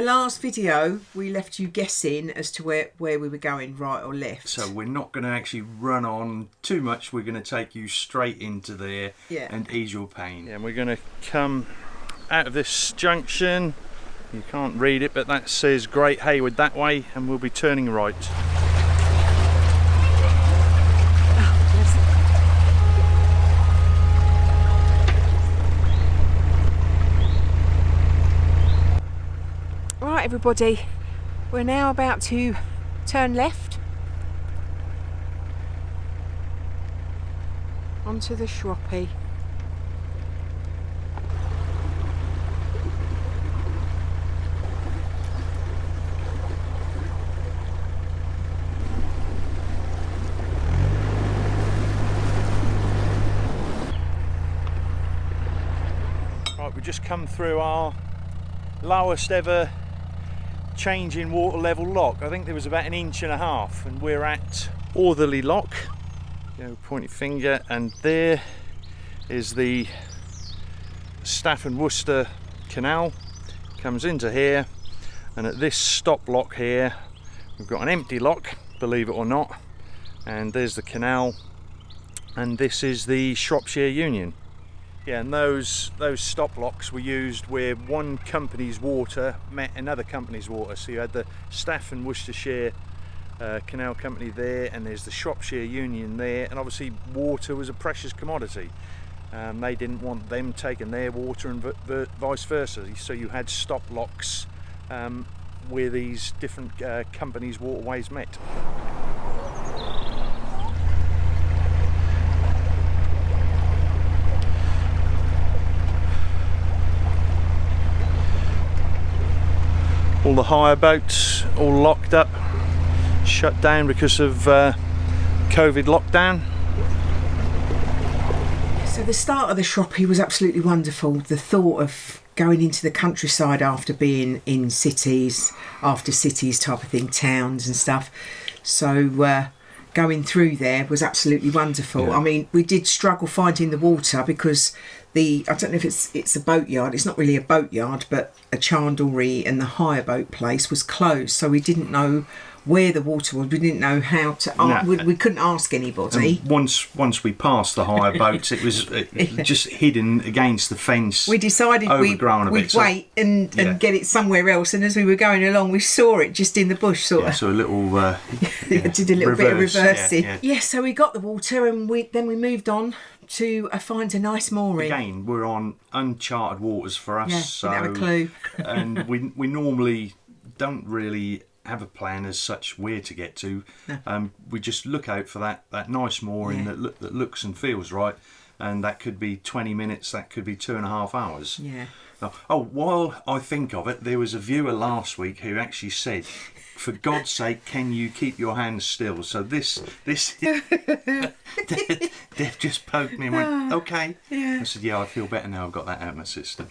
last video we left you guessing as to where we were going, right or left. So we're not going to actually run on too much. We're going to take you straight into there and ease your pain. Yeah, and we're going to come out of this junction. You can't read it, but that says Great Hayward that way, and we'll be turning right. Right everybody, we're now about to turn left onto the Shropshire. Right, we've just come through our lowest ever change in water level lock. I think there was about 1.5 inches, and we're at Autherley Lock. You know, point your finger, and there is the Stratford-upon-Avon Canal. Comes into here, and at this stop lock here we've got an empty lock, believe it or not, and there's the canal, and this is the Shropshire Union. Yeah, and those stop locks were used where one company's water met another company's water. So you had the Stratford-upon-Worcestershire Canal Company there, and there's the Shropshire Union there, and obviously water was a precious commodity. They didn't want them taking their water and vice versa. So you had stop locks where these different companies' waterways met. All the hire boats all locked up, shut down because of COVID lockdown. So the start of the Shropshire was absolutely wonderful. The thought of going into the countryside after being in cities, after cities type of thing, towns and stuff. So going through there was absolutely wonderful. Yeah. I mean, we did struggle finding the water because I don't know if it's a boatyard. It's not really a boatyard, but a chandlery and the hire boat place was closed, so we didn't know where the water was. We didn't know how to. We couldn't ask anybody. And once we passed the hire boats, it was just hidden against the fence. We decided we'd wait and get it somewhere else. And as we were going along, we saw it just in the bush, sort of. So a little. Did a little bit of reversing. Yeah, so we got the water, and then we moved on to find a nice mooring. Again, we're on uncharted waters for us. Yeah, so didn't have a clue. And we normally don't really have a plan as such where to get to. No. We just look out for that nice mooring that looks and feels right, and that could be 20 minutes, that could be 2.5 hours. Yeah. Oh, while I think of it, there was a viewer last week who actually said, for God's sake, can you keep your hands still? So this Dave just poked me and went, okay. Yeah. I said, yeah, I feel better now I've got that out of my system.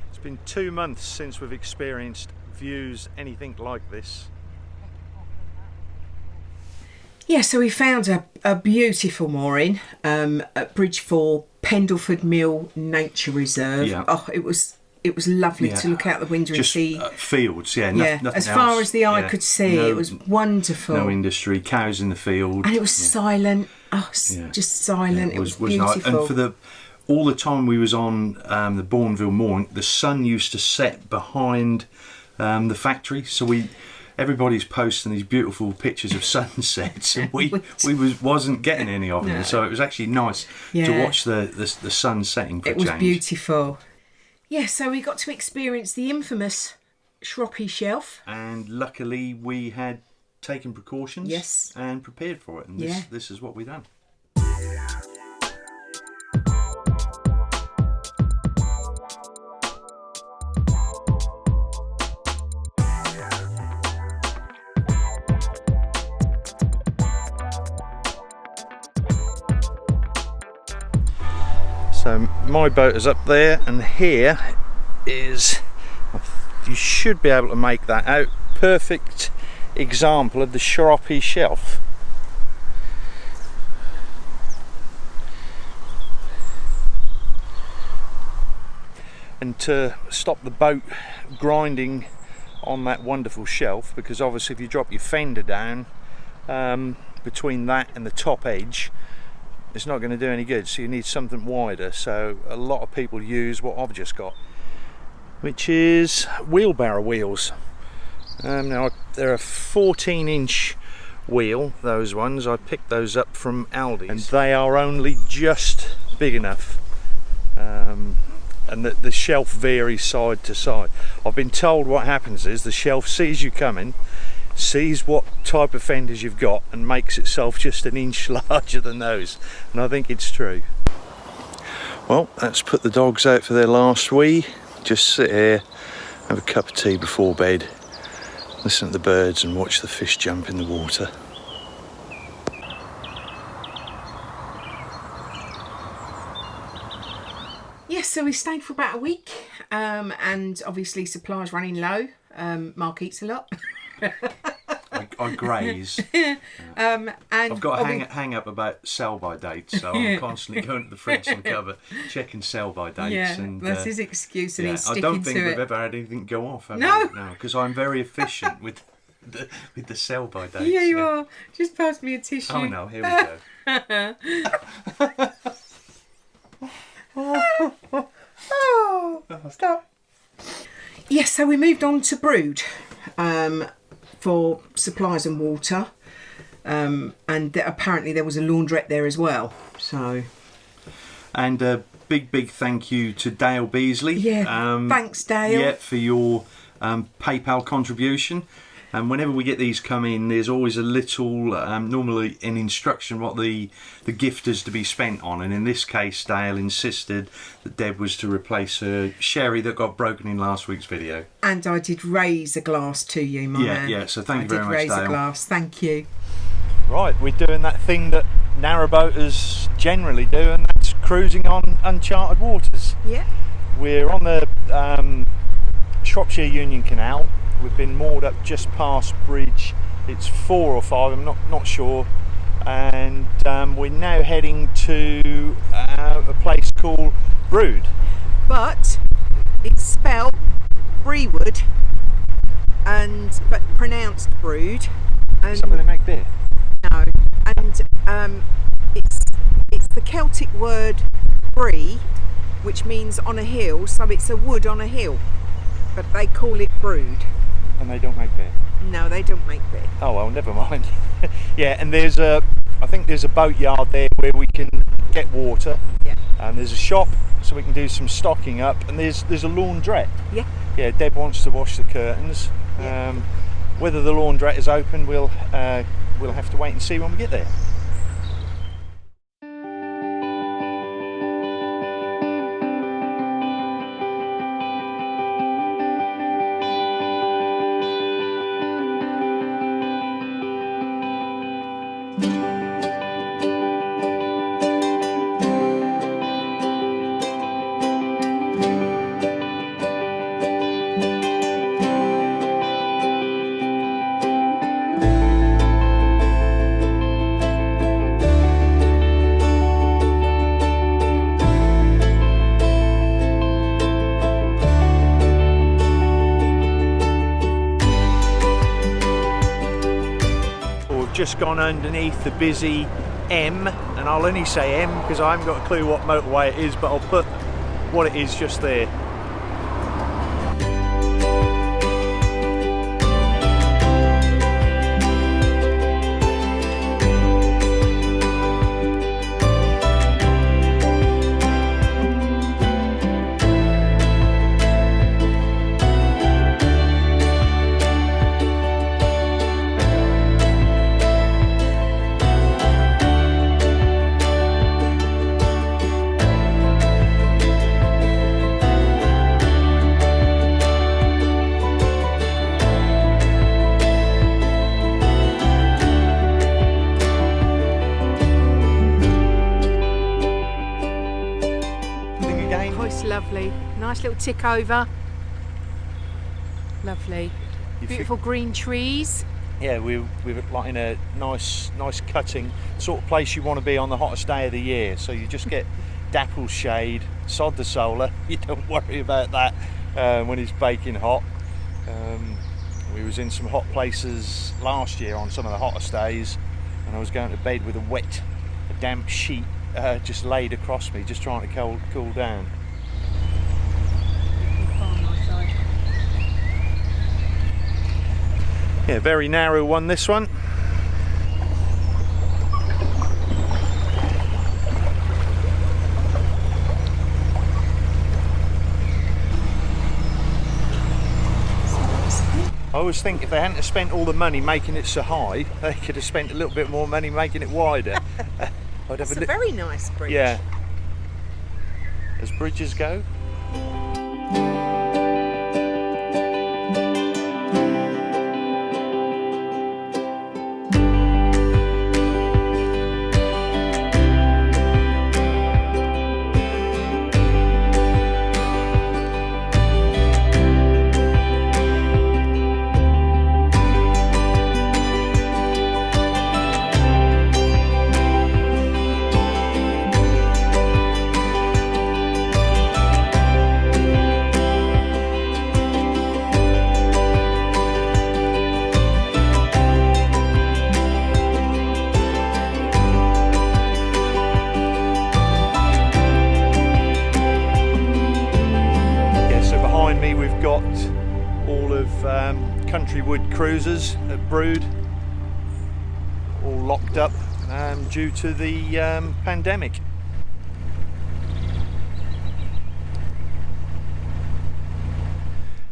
It's been 2 months since we've experienced views anything like this. Yeah, so we found a beautiful mooring at Bridge 4, Pendleford Mill Nature Reserve. Yeah. Oh, it was lovely to look out the window and see fields. Nothing as far as the eye could see. It was wonderful. No industry, cows in the field, and it was silent. Oh, just silent. It was beautiful. Nice. And for all the time we was on the Bourneville mooring, the sun used to set behind the factory, so everybody's posting these beautiful pictures of sunsets, and we wasn't getting any of them. So it was actually nice to watch the sun setting for a change. It was beautiful. Yeah, so we got to experience the infamous Shropshire Shelf, and luckily we had taken precautions and prepared for it, and this is what we done. So my boat is up there, and here is, you should be able to make that out, perfect example of the Shropshire shelf. And to stop the boat grinding on that wonderful shelf, because obviously if you drop your fender down between that and the top edge, it's not going to do any good, so you need something wider. So a lot of people use what I've just got, which is wheelbarrow wheels. Now they're a 14-inch wheel, those ones. I picked those up from Aldi's, and they are only just big enough. And the shelf varies side to side. I've been told what happens is the shelf sees you coming, sees what type of fenders you've got, and makes itself just an inch larger than those, and I think it's true. Well, let's put the dogs out for their last wee, just sit here, have a cup of tea before bed, listen to the birds and watch the fish jump in the water. Yes, so we stayed for about a week, and obviously supplies running low. Mark eats a lot. I graze. And I've got a hang up about sell-by dates, so I'm constantly going to the fridge and cupboard checking sell-by dates. Yeah, and that's his excuse, and he's I sticking don't think to we've it. ever had anything go off. No, because I'm very efficient with the sell-by dates. Yeah, you are. Just pass me a tissue. Oh no, here we go. Oh, stop. Yes, so we moved on to Brood for supplies and water, and apparently there was a laundrette there as well. So, and a big thank you to Dale Beasley. Yeah, thanks Dale. Yeah, for your PayPal contribution. And whenever we get these come in, there's always a little, normally an instruction what the gift is to be spent on. And in this case, Dale insisted that Deb was to replace her sherry that got broken in last week's video. And I did raise a glass to you, my man. Yeah, so thank you very much, I did raise Dale. a glass, thank you. Right, we're doing that thing that narrowboaters generally do, and that's cruising on uncharted waters. Yeah. We're on the Shropshire Union Canal. We've been moored up just past bridge. It's 4 or 5, I'm not sure. And we're now heading to a place called Brood. But it's spelled Brewood, but pronounced Brood. And Is that where they make beer? no, and it's the Celtic word bree, which means on a hill. So it's a wood on a hill, but they call it Brood. And they don't make beer? No, they don't make beer. Oh well, never mind. Yeah, and I think there's a boatyard there where we can get water. Yeah. And there's a shop so we can do some stocking up, and there's a laundrette. Yeah. Yeah, Deb wants to wash the curtains. Yeah. Whether the laundrette is open, we'll have to wait and see when we get there. Just gone underneath the busy M, and I'll only say M because I haven't got a clue what motorway it is, but I'll put what it is just there. nice little tick over. Lovely. Beautiful green trees. Yeah, we're like in a nice cutting sort of place you want to be on the hottest day of the year. So you just get dapple shade, sod the solar. You don't worry about that when it's baking hot. We was in some hot places last year on some of the hottest days, and I was going to bed with a damp sheet just laid across me, just trying to cool down. Yeah, very narrow one, this one. I always think if they hadn't spent all the money making it so high, they could have spent a little bit more money making it wider. It's a very nice bridge. Yeah. As bridges go. Country wood cruisers at Brood, all locked up due to the pandemic.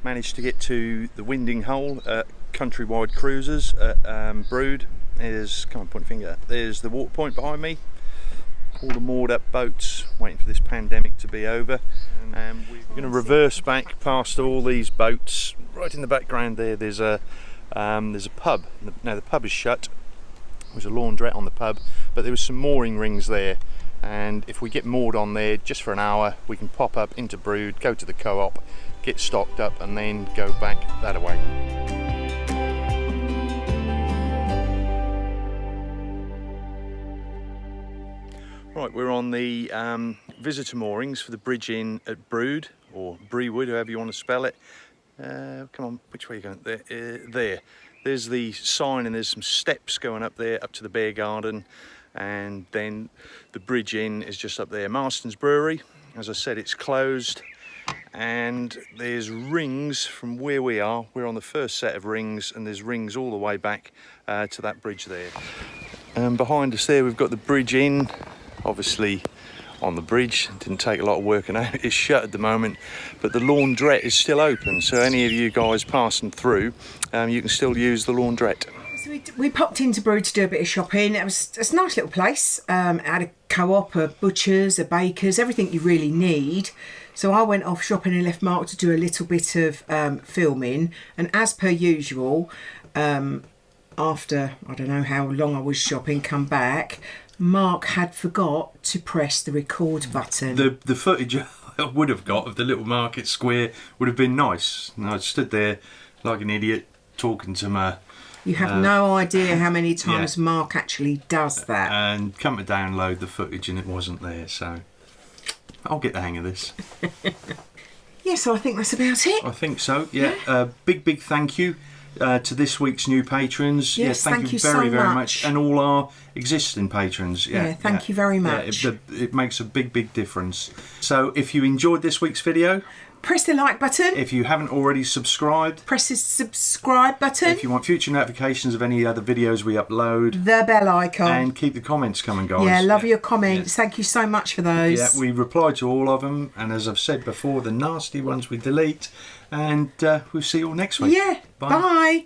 Managed to get to the winding hole at Countrywide Cruisers at Brood. There's, come on, point your finger. There's the water point behind me. All the moored up boats waiting for this pandemic to be over. We're going to reverse back past all these boats. Right in the background there, there's a pub. Now the pub is shut. There's a laundrette on the pub, but there was some mooring rings there. And if we get moored on there just for an hour, we can pop up into Brood, go to the co-op, get stocked up, and then go back that way. Right, we're on the visitor moorings for the bridge in at Brood, or Brewood, however you want to spell it. Come on, which way are you going? There. There's the sign, and there's some steps going up there, up to the beer garden, and then the bridge in is just up there. Marston's Brewery, as I said, it's closed, and there's rings from where we are. We're on the first set of rings, and there's rings all the way back to that bridge there. And behind us there, we've got the bridge in. Obviously on the bridge, it didn't take a lot of work, and it's shut at the moment, but the laundrette is still open, so any of you guys passing through, you can still use the laundrette. So we popped into Brood to do a bit of shopping. It's a nice little place. It had a co-op, a butcher's, a baker's, everything you really need. So I went off shopping and left Mark to do a little bit of filming, and as per usual, after I don't know how long I was shopping, come back, Mark had forgot to press the record button. The footage I would have got of the little market square would have been nice. And I stood there like an idiot talking to my... You have no idea how many times Mark actually does that. And come to download the footage and it wasn't there, so I'll get the hang of this. Yeah, so I think that's about it. I think so, yeah. Big thank you to this week's new patrons. Yes, thank you very much. And all our existing patrons. Thank you very much. It makes a big difference. So if you enjoyed this week's video, press the like button. If you haven't already subscribed, press the subscribe button. If you want future notifications of any other videos we upload, the bell icon. And keep the comments coming, guys. Yeah, love your comments. Thank you so much for those. Yeah, we reply to all of them, and as I've said before, the nasty ones we delete, and we'll see you all next week. Yeah, bye.